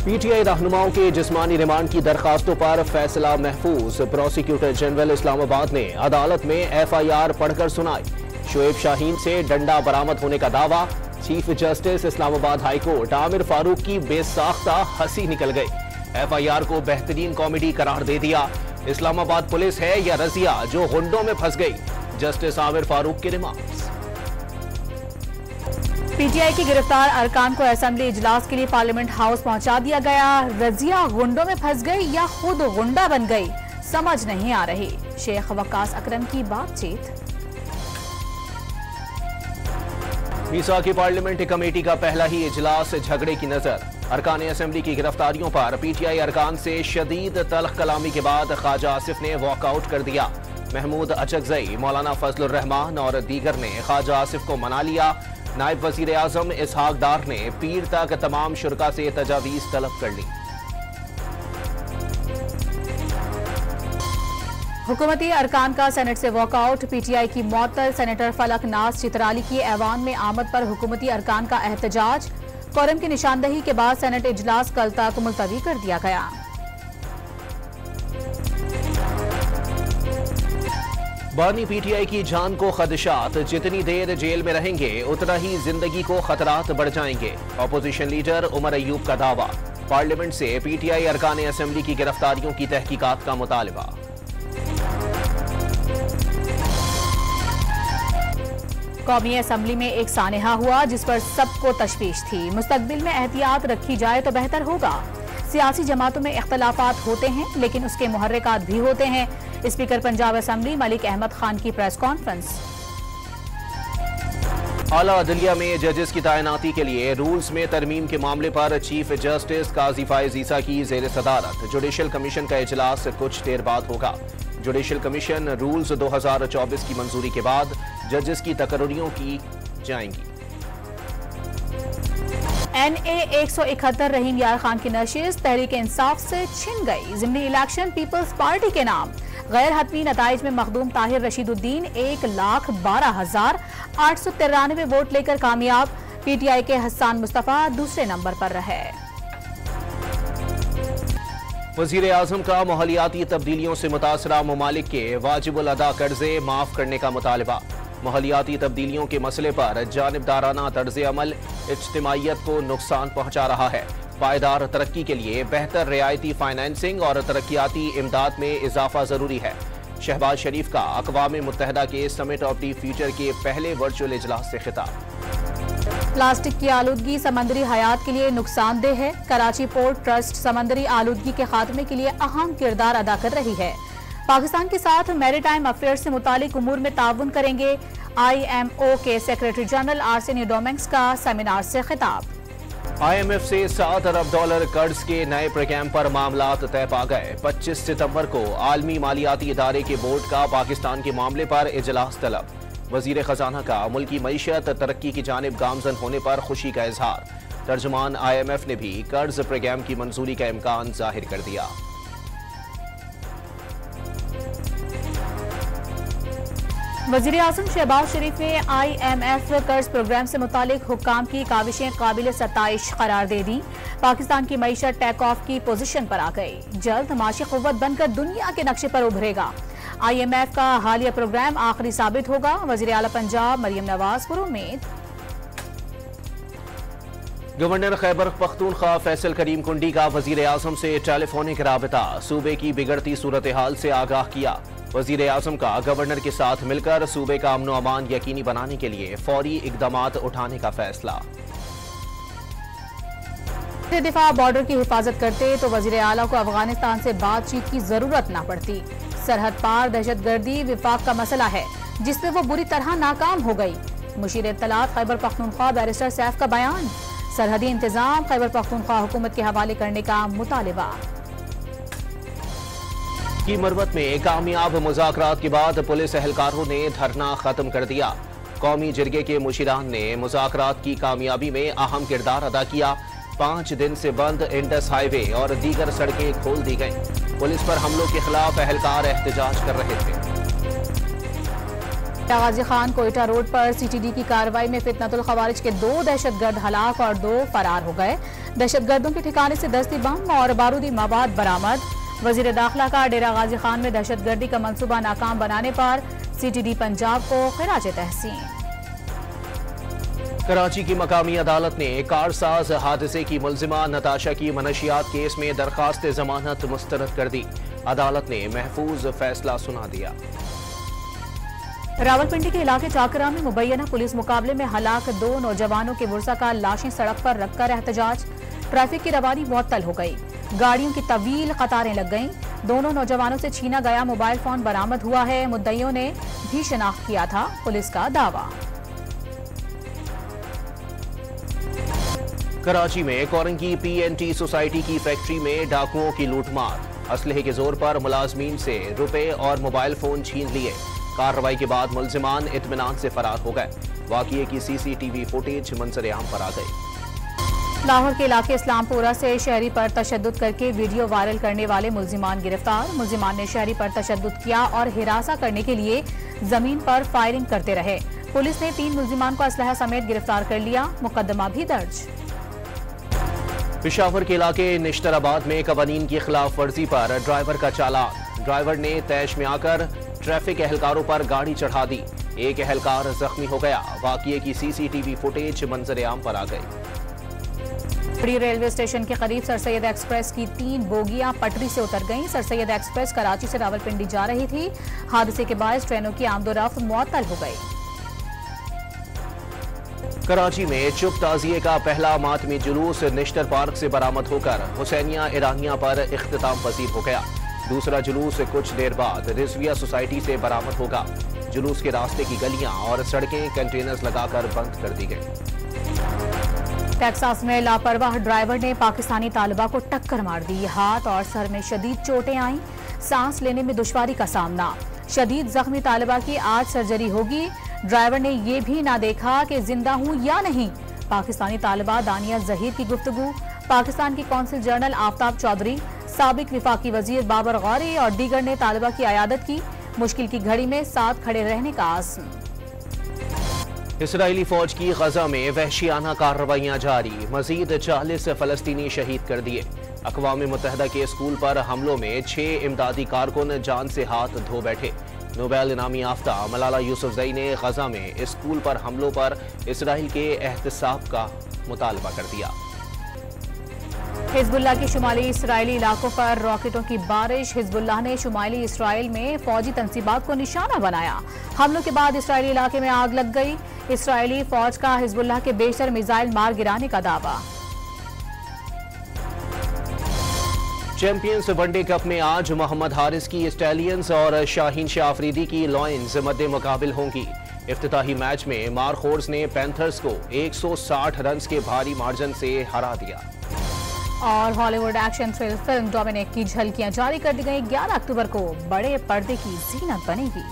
PTI रहनुमाओं के जिस्मानी remand की दरखास्तों पर फैसला महफूज। प्रोसिक्यूटर जनरल इस्लामाबाद ने अदालत में एफआईआर पढ़कर सुनाई। शुएब शाहीन से डंडा बरामद होने का दावा। Chief justice Islamabad high court Aamir Farooq की बेसाख्ता हंसी निकल गई। एफआईआर को बेहतरीन कॉमेडी करार दे दिया। इस्लामाबाद पुलिस है या रजिया जो गुंडों में फंस गई। जस्टिस आमिर फारूक के रिमार्क्स। पीटीआई के गिरफ्तार अरकान को असेंबली इजलास के लिए पार्लियामेंट हाउस पहुंचा दिया गया। रजिया गुंडों में फंस गई या खुद गुंडा बन गई, समझ नहीं आ रही। शेख वक्कास अकरम की बातचीत। मीसा की पार्लियामेंट्री कमेटी का पहला ही इजलास झगड़े की नजर। अरकान असेंबली की गिरफ्तारियों पर पीटीआई अरकान से शदीद तल्ख कलामी के बाद ख्वाजा आसिफ ने वॉकआउट कर दिया। महमूद अचकजई, मौलाना फजलुर रहमान और दीगर ने ख्वाजा आसिफ को मना लिया। नायब वजीर आजम इसहाक डार ने पीर तक तमाम शुरका से तजावीज तलब कर ली। हुकूमती अरकान का सेनेट से वॉकआउट। पीटीआई की मुअत्तल सेनेटर फलक नाज चित्राली की ऐवान में आमद पर हुकूमती अरकान का एहतजाज। कोरम की निशानदही के बाद सेनेट इजलास कल तक मुलतवी कर दिया गया। बानी पीटीआई की जान को खदशात। जितनी देर जेल में रहेंगे उतना ही जिंदगी को खतरात बढ़ जाएंगे। अपोजिशन लीडर उमर अयूब का दावा। पार्लियामेंट से पीटीआई अरकान असेंबली की गिरफ्तारियों की तहकीकात का मुतालबा। कौमी असेंबली में एक सानेहा हुआ जिस पर सबको तशवीश थी। मुस्तकबिल में एहतियात रखी जाए तो बेहतर होगा। सियासी जमातों में इख्तलाफात होते हैं लेकिन उसके मुहर्रिकात भी होते हैं। स्पीकर पंजाब असेंबली मलिक अहमद खान की प्रेस कॉन्फ्रेंस। आला अदलिया में जजेस की तैनाती के लिए रूल्स में तरमीम के मामले पर चीफ जस्टिस काजी फायज ईसा की जेर सदारत जुडिशल कमीशन का इजलास कुछ देर बाद होगा। जुडिशल कमीशन रूल्स 2024 की मंजूरी के बाद जजेस की तकर्रियों की जाएंगी। NA 171 रहीम यार खान की नशिस्त तहरीक इंसाफ से छिन गई। ज़िमनी इलेक्शन पीपल्स पार्टी के नाम। गैर हतमी नताइज में मखदूम ताहिर रशीदुद्दीन 1,12,893 वोट लेकर कामयाब। पीटीआई के हसन मुस्तफा दूसरे नंबर पर रहे। वजीर आजम का माहौलियाती तब्दीलियों से मुतासरा ममालिक के वाजिबुल अदा कर्जे माफ करने का मुतालबा। माहौलियाती तब्दीलियों के मसले पर जानिबदाराना तर्ज अमल इज्तिमाइयत को नुकसान पहुंचा रहा है। पायदार तरक्की के लिए बेहतर रियायती फाइनेंसिंग और तरक्याती इमदाद में इजाफा जरूरी है। शहबाज शरीफ का अक़वाम मुत्तहिदा के समिट ऑफ दी फ्यूचर के पहले वर्चुअल इजलास से खिताब। प्लास्टिक की आलूदगी समंदरी हयात के लिए नुकसानदेह है। कराची पोर्ट ट्रस्ट समंदरी आलूदगी के खात्मे के लिए अहम किरदार अदा कर रही है। पाकिस्तान के साथ मैरीटाइम अफेयर्स से मुतालिक उमूर में ताउन करेंगे। IMO के सेक्रेटरी जनरल आर्सेनी डोमिंग्स का सेमिनार से खिताब। IMF से $7 अरब कर्ज के नए प्रोग्राम पर मामलात तय पा गए। 25 सितंबर को आलमी मालियाती इदारे के बोर्ड का पाकिस्तान के मामले पर इजलास तलब। वजीर खजाना का मुल्की मईशत तरक्की की जानिब गामजन होने पर खुशी का इजहार। तर्जुमान IMF ने भी कर्ज प्रोग्राम की मंजूरी का इम्कान जाहिर कर दिया। वज़ीर आज़म शहबाज शरीफ ने IMF कर्ज प्रोग्राम से मुतालिक हुक्काम की काविशें काबिल सताइश करार दे दी। पाकिस्तान की मईशत टेक ऑफ की पोजीशन पर आ गई। जल्द माशी कुव्वत बनकर दुनिया के नक्शे पर उभरेगा। IMF का हालिया प्रोग्राम आखिरी साबित होगा। वज़ीर आला पंजाब मरियम नवाज पर उम्मीद। गवर्नर खैबर पख्तूनख्वा फैसल करीम कुंडी का वज़ीर आज़म से टेलीफोनिक राबता। सूबे की बिगड़ती सूरत हाल से आगाह किया। वज़ीर आज़म का गवर्नर के साथ मिलकर सूबे का अमन अमान यकीनी बनाने के लिए फौरी इक़दामात उठाने का फैसला। दिफा बॉर्डर की हिफाजत करते तो वज़ीर आला को अफगानिस्तान से बातचीत की जरूरत न पड़ती। सरहद पार दहशतगर्दी विफाक का मसला है जिसमें वो बुरी तरह नाकाम हो गई। मुशीर इत्तलात खैबर पख्तूनख्वा बैरिस्टर सैफ का बयान। सरहदी इंतजाम खैबर पख्तूनख्वा हुकूमत के हवाले करने का मुतालिबा। की मरवत में कामयाब मुज़ाकरात के बाद पुलिस एहलकारों ने धरना खत्म कर दिया। कौमी जिरगे के मुशीरान ने मुज़ाकरात की कामयाबी में अहम किरदार अदा किया। 5 दिन से बंद इंडस हाईवे और दीगर सड़कें खोल दी गईं। पुलिस पर हमलों के खिलाफ एहलकार एहतजाज कर रहे थे। गाजी खान कोयटा रोड पर CTD की कार्रवाई में फितनतुल खवारिज के 2 दहशतगर्द हलाक और 2 फरार हो गए। दहशतगर्दों के ठिकाने से दस्ती बम और बारूदी मवाद बरामद। वजीर दाखिला का डेरा गाजी खान में दहशतगर्दी का मंसूबा नाकाम बनाने पर CTD पंजाब को खिराज तहसीन। कराची की मकामी अदालत ने कारसाज हादसे की मुल्जिमा नताशा की मनशियात केस में दरखास्त जमानत मुस्तरद कर दी। अदालत ने महफूज फैसला सुना दिया। रावलपिंडी के इलाके चाकरा में मुबैना पुलिस मुकाबले में हलाक 2 नौजवानों के वर्सा का लाशें सड़क पर रखकर एहतजाज। ट्रैफिक की रवानी मुअत्तल हो गई। गाड़ियों की तवील कतारें लग गईं। दोनों नौजवानों से छीना गया मोबाइल फोन बरामद हुआ है। मुद्दइयों ने भी शनाख्त किया था, पुलिस का दावा। कराची में कोरंगी PNT सोसाइटी की फैक्ट्री में डाकुओं की लूटमार। असलहे के जोर पर मुलाजमीन से रुपए और मोबाइल फोन छीन लिए। कार्रवाई के बाद मुल्जिमान इत्मीनान से फरार हो गए। वाक़िए की CCTV फुटेज मंजर आम पर आ गई। लाहौर के इलाके इस्लामपुरा से शहरी पर तशद्दुद करके वीडियो वायरल करने वाले मुल्जिमान गिरफ्तार। मुल्जिमान ने शहरी पर तशद्दुद किया और हिरासा करने के लिए जमीन पर फायरिंग करते रहे। पुलिस ने 3 मुल्जिमान को असलहा समेत गिरफ्तार कर लिया। मुकदमा भी दर्ज। पेशावर के इलाके निश्तराबाद में कवानीन की खिलाफ वर्जी पर ड्राइवर का चालान। ड्राइवर ने तैश में आकर ट्रैफिक एहलकारों पर गाड़ी चढ़ा दी। एक एहलकार जख्मी हो गया। वाक़िए की CCTV फुटेज मंजर आम पर आ गई। बड़ी रेलवे स्टेशन के करीब सर सैयद एक्सप्रेस की 3 बोगियां पटरी से उतर गईं। सर सैयद एक्सप्रेस कराची से रावलपिंडी जा रही थी। हादसे के बाद ट्रेनों की आमदोरफ्त मुअत्तल हो गई। कराची में चुप ताजिए का पहला मातमी जुलूस निश्तर पार्क से बरामद होकर हुसैनिया ईरानिया पर इख्तिताम पजीर हो गया। दूसरा जुलूस कुछ देर बाद रिजविया सोसाइटी से बरामद होगा। जुलूस के रास्ते की गलियां और सड़कें कंटेनर्स लगाकर बंद कर दी गई। टेक्सास में लापरवाह ड्राइवर ने पाकिस्तानी तालिबा को टक्कर मार दी। हाथ और सर में शदीद चोटें आईं। सांस लेने में दुश्वारी का सामना। शदीद जख्मी तालिबा की आज सर्जरी होगी। ड्राइवर ने यह भी ना देखा कि जिंदा हूं या नहीं। पाकिस्तानी तालिबा दानिया जहीर की गुफ्तगू। पाकिस्तान की कौंसिल जनरल आफ्ताब चौधरी, साबिक विफाकी वजीर बाबर गौरी और दीगर ने तालिबा की अयादत की। मुश्किल की घड़ी में साथ खड़े रहने का आज़म। इसराइली फौज की गजा में वहशियाना कार्रवाइयां जारी। मजीद 40 फलस्तीनी शहीद कर दिए। अक़वाम मुत्तहिदा के स्कूल पर हमलों में 6 इमदादी कारकुन जान से हाथ धो बैठे। नोबेल इनामी याफ्ता मलाला यूसुफजई ने गजा में स्कूल पर हमलों पर इसराइल के एहतसाब का मुतालबा कर दिया। हिजबुल्लाह के शुमाली इसराइली इलाकों पर रॉकेटों की बारिश। हिजबुल्लाह ने शुमाली इसराइल में फौजी तंसीबात को निशाना बनाया। हमलों के बाद इसराइली इलाके में आग लग गई। इसराइली फौज का हिजबुल्लाह के बेशतर मिसाइल मार गिराने का दावा। चैंपियंस वनडे कप में आज मोहम्मद हारिस की स्टैलियंस और शाहीन शाह अफरीदी की लॉयंस मद्दे मुकाबिल होंगी। इफ्तिताही मैच में मारखोर्स ने पैंथर्स को 160 रन के भारी मार्जिन से हरा दिया। और Hollywood action thrill film Dominic की झलकियां जारी कर दी गई। 11 अक्टूबर को बड़े पर्दे की जीनत बनेगी।